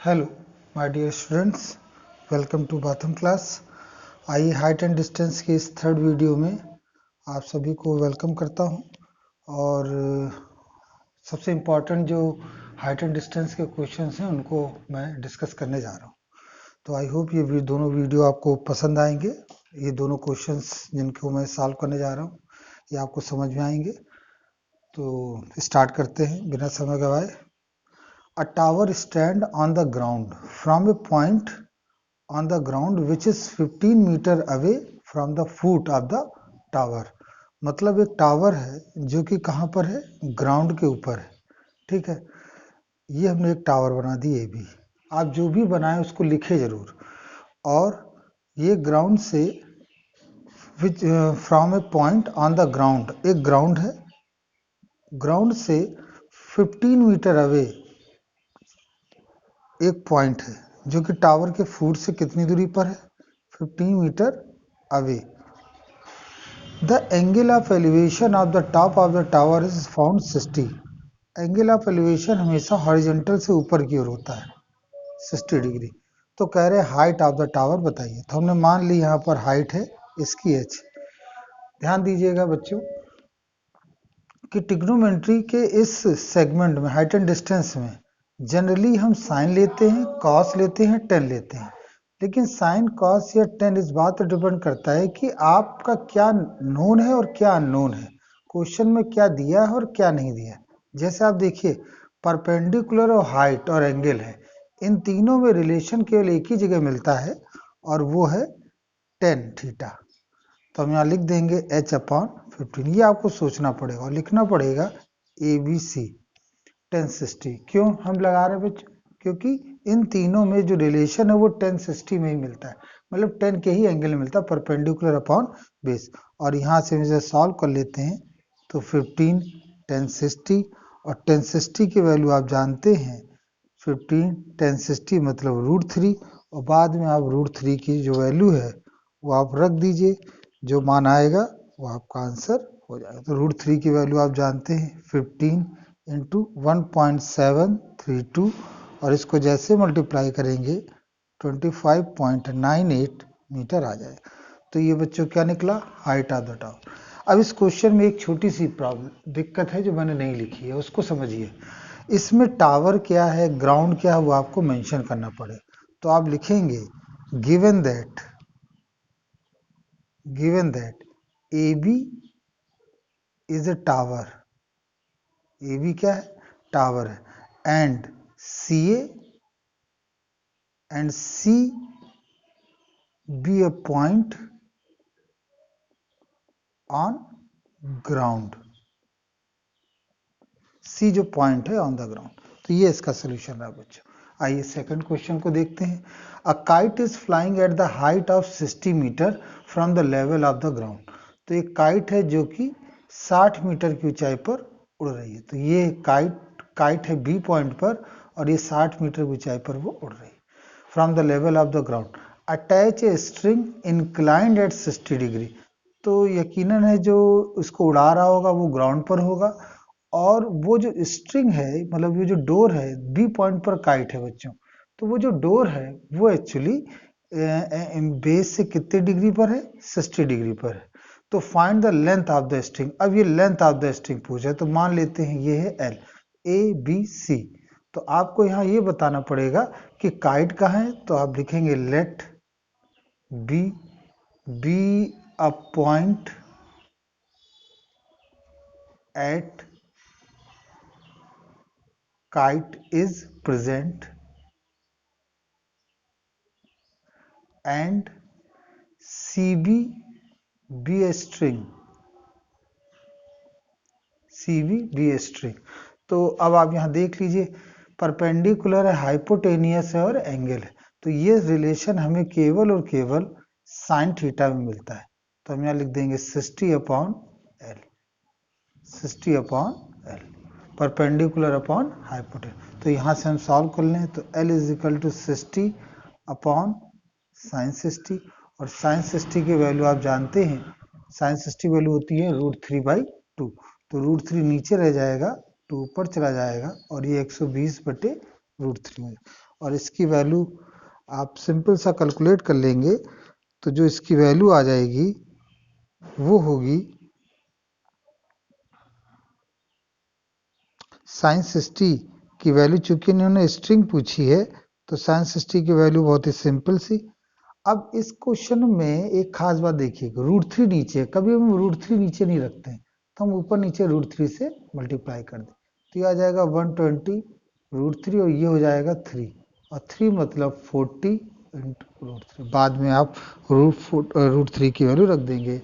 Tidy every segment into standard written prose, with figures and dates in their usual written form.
Hello my dear students, welcome to Batham class. आइए height and distance के इस third video में आप सभी को वेलकम करता हूं। और सबसे इम्पोर्टेंट जो हाइट एंड डिस्टेंस के क्वेश्चंस हैं उनको मैं डिस्कस करने जा रहा हूं। तो आई होप ये दोनों वीडियो आपको पसंद आएंगे। ये दोनों क्वेश्चंस जिनको मैं सॉल्व करने जा रहा हूँ ये आपको समझ में आएंगे। तो स्टार्ट करते हैं बिना समय गवाए। A tower stand on the ground from a point on the ground which is 15 meter away from the foot of the tower। मतलब एक टावर है जो कि कहाँ पर है, ग्राउंड के ऊपर है। ठीक है, ये हमने एक टावर बना दी। ये भी आप जो भी बनाए उसको लिखे जरूर। और ये ग्राउंड से which from A point on the ground, एक ग्राउंड है, ग्राउंड से 15 मीटर अवे एक पॉइंट है जो कि टावर के फुट से कितनी दूरी पर है, 15 metre away. The angle of elevation of the top of the tower is found 60। Angle of elevation हमेशा हॉरिजॉन्टल से ऊपर की ओर होता है, 60 डिग्री। तो कह रहे हाइट ऑफ द टावर बताइए। तो हमने मान ली यहाँ पर हाइट है इसकी h। ध्यान दीजिएगा बच्चों कि ट्रिग्नोमेट्री के इस सेगमेंट में हाइट एंड डिस्टेंस में जनरली हम साइन लेते हैं, कॉस लेते हैं, टेन लेते हैं। लेकिन साइन, कॉस या टेन इस बात पर डिपेंड करता है कि आपका क्या नोन है और क्या अननोन है, क्वेश्चन में क्या दिया है और क्या नहीं दिया। जैसे आप देखिए परपेंडिकुलर और हाइट और एंगल है, इन तीनों में रिलेशन केवल एक ही जगह मिलता है और वो है टेन थीटा। तो हम यहाँ लिख देंगे h/15। ये आपको सोचना पड़ेगा और लिखना पड़ेगा ABC tan 60। क्यों हम लगा रहे बच्चों? क्योंकि इन तीनों में जो रिलेशन है वो tan 60 में ही मिलता है, मतलब 10 के ही एंगल मिलता है, परपेंडिकुलर अपॉन बेस। और यहाँ से हम इसे सॉल्व कर लेते हैं तो 15 tan 60 और tan 60 की वैल्यू आप जानते हैं 15 tan 60 मतलब √3। और बाद में आप √3 की जो वैल्यू है वो आप रख दीजिए, जो मान आएगा वो आपका आंसर हो जाएगा। तो √3 की वैल्यू आप जानते हैं 15 इंटू 1.732 और इसको जैसे मल्टीप्लाई करेंगे 25.98 मीटर आ जाएगा। तो ये बच्चों क्या निकला, हाइट ऑफ द टावर। अब इस क्वेश्चन में एक छोटी सी प्रॉब्लम दिक्कत है जो मैंने नहीं लिखी है, उसको समझिए। इसमें टावर क्या है, ग्राउंड क्या है, वो आपको मेंशन करना पड़े। तो आप लिखेंगे given that AB is a tower। AB क्या है, टावर है। And CA and C be a point on ground। C जो पॉइंट है ऑन द ग्राउंड। तो ये इसका सोल्यूशन रहा बच्चों। आइए सेकंड क्वेश्चन को देखते हैं। A kite is flying at the height of 60 metre from the level of the ground. तो एक काइट है जो कि 60 मीटर की ऊंचाई पर उड़ रही है। तो ये काइट है B पॉइंट पर और ये 60 मीटर की ऊंचाई पर वो उड़ रही है from the level of the ground. Attach a string inclined at 60 degree. तो यकीनन है जो उसको उड़ा रहा होगा वो ग्राउंड पर होगा, और वो जो स्ट्रिंग है मतलब ये जो डोर है B पॉइंट पर काइट है बच्चों। तो वो जो डोर है वो एक्चुअली बेस से कितने डिग्री पर है, 60 डिग्री पर है। तो find the length of the string. अब ये लेंथ ऑफ द स्ट्रिंग पूछा है तो मान लेते हैं ये है L, ABC। तो आपको यहाँ ये बताना पड़ेगा कि काइट कहाँ है। तो आप लिखेंगे late B be a point at kite is present and CB be a string। CB be a string। तो अब आप यहाँ देख लीजिए परपेंडिकुलर है, हाइपोटेनियस है और एंगल है। तो ये रिलेशन हमें केवल और केवल साइन थीटा में मिलता है। तो हम यहाँ लिख देंगे 60/L, 60/L, perpendicular upon hypotenuse. तो यहाँ से हम सॉल्व कर लें तो L is equal to 60/sin 60। और sin 60 की वैल्यू आप जानते हैं, sin 60 वैल्यू होती है √3/2। तो √3 नीचे रह जाएगा, 2 ऊपर चला जाएगा और ये 120/2 √3 हो, और इसकी वैल्यू आप सिंपल सा कैलकुलेट कर लेंगे तो जो इसकी वैल्यू आ जाएगी वो होगी sin60 की वैल्यू, चूंकि इन्होंने स्ट्रिंग पूछी है तो sin60 की वैल्यू बहुत ही सिंपल सी। अब इस क्वेश्चन में एक खास बात देखिएगा, √3 नीचे, कभी हम √3 नीचे नहीं रखते हैं, तो हम ऊपर नीचे √3 से मल्टीप्लाई कर दें, तो ये आ जाएगा 120 √3 और ये हो जाएगा 3, और 3 मतलब 40 इंटू √3। बाद में आप √3 की वैल्यू रख देंगे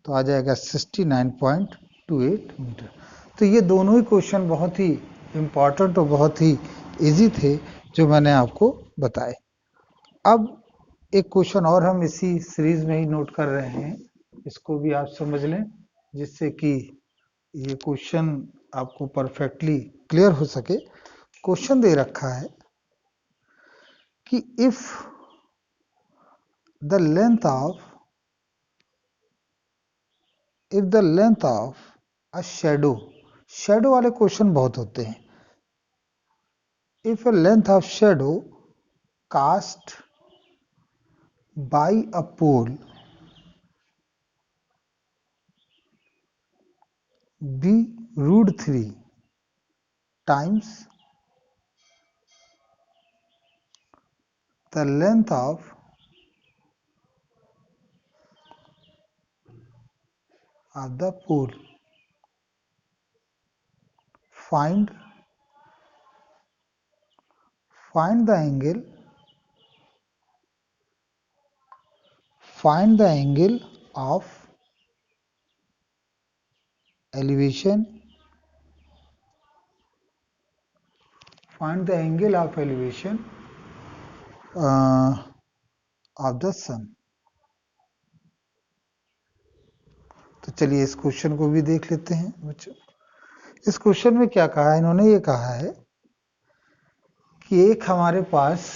तो आ जाएगा 69.28 मीटर। तो ये दोनों ही क्वेश्चन बहुत ही इम्पॉर्टेंट और बहुत ही इजी थे जो मैंने आपको बताए। अब एक क्वेश्चन और हम इसी सीरीज में ही नोट कर रहे हैं, इसको भी आप समझ लें जिससे कि ये क्वेश्चन आपको परफेक्टली क्लियर हो सके। क्वेश्चन दे रखा है कि if the length of a shadow वाले क्वेश्चन बहुत होते हैं। If a length of shadow cast by a pole be √3 times the length of the pole. Find the angle of elevation. Find the angle of elevation of the sun. तो चलिए इस question को भी देख लेते हैं बच्चों। इस क्वेश्चन में क्या कहा है, इन्होंने ये कहा है कि एक हमारे पास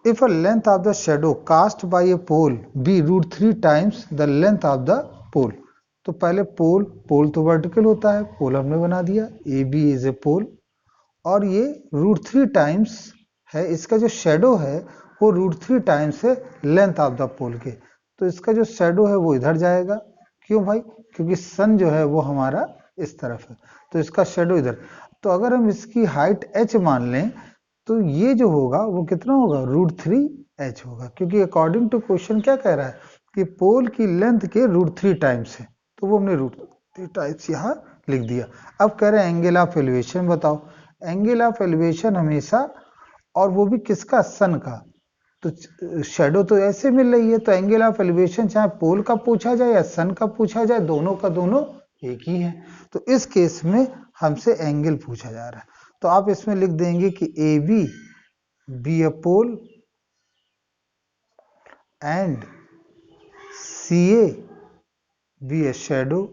if a length of the shadow cast by a pole be √3 times the length of the pole, तो पहले पोल तो वर्टिकल होता है, पोल हमने बना दिया, ए बी इज ए पोल, और ये √3 टाइम्स है, इसका जो शेडो है वो √3 टाइम्स है लेंथ ऑफ द पोल के, तो इसका जो शेडो है वो इधर जाएगा। क्यों भाई? क्योंकि सन जो है वो हमारा इस तरफ है, तो इसका शेडो इधर। तो अगर हम इसकी हाइट h मान लें तो ये जो होगा वो कितना होगा, √3h होगा, क्योंकि अकॉर्डिंग टू क्वेश्चन क्या कह रहा है कि पोल की लेंथ के √3 टाइम्स है, तो वो हमने √3 टाइम्स यहाँ लिख दिया। अब कह रहे हैं एंगल ऑफ एलिवेशन बताओ। एंगल ऑफ एलिवेशन हमेशा, और वो भी किसका, सन का, तो शेडो तो ऐसे मिल रही है, तो एंगल ऑफ एलिवेशन चाहे पोल का पूछा जाए या सन का पूछा जाए, दोनों का दोनों एक ही है। तो इस केस में हमसे एंगल पूछा जा रहा है, तो आप इसमें लिख देंगे कि A B a pole and C A B A shadow,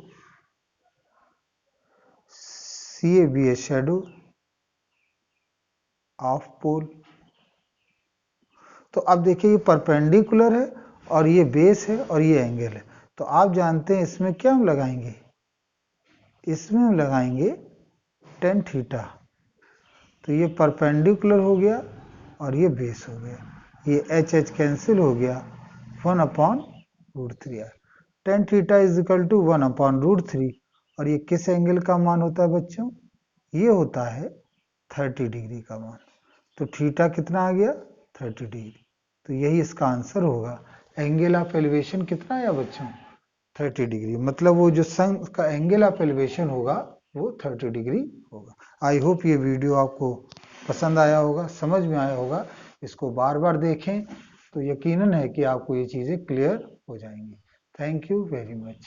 C A B A shadow of pole. तो अब देखिए ये परपेंडिकुलर है और ये बेस है और ये एंगल है, तो आप जानते हैं इसमें क्या हम लगाएंगे, इसमें हम लगाएंगे tan थीटा। तो ये परपेंडिकुलर हो गया और ये बेस हो गया, ये एच कैंसिल हो गया, 1/√3 tan theta is equal to 1/√3। और ये किस एंगल का मान होता है बच्चों, ये होता है 30 डिग्री का मान। तो थीटा कितना आ गया, 30 डिग्री, तो यही इसका आंसर होगा। एंगल ऑफ एलिवेशन कितना आया बच्चों, 30 डिग्री, मतलब वो जो सन का एंगल ऑफ एलिवेशन होगा वो 30 डिग्री होगा। आई होप ये वीडियो आपको पसंद आया होगा, समझ में आया होगा। इसको बार बार देखें तो यकीनन है कि आपको ये चीज़ें क्लियर हो जाएंगी। Thank you very much.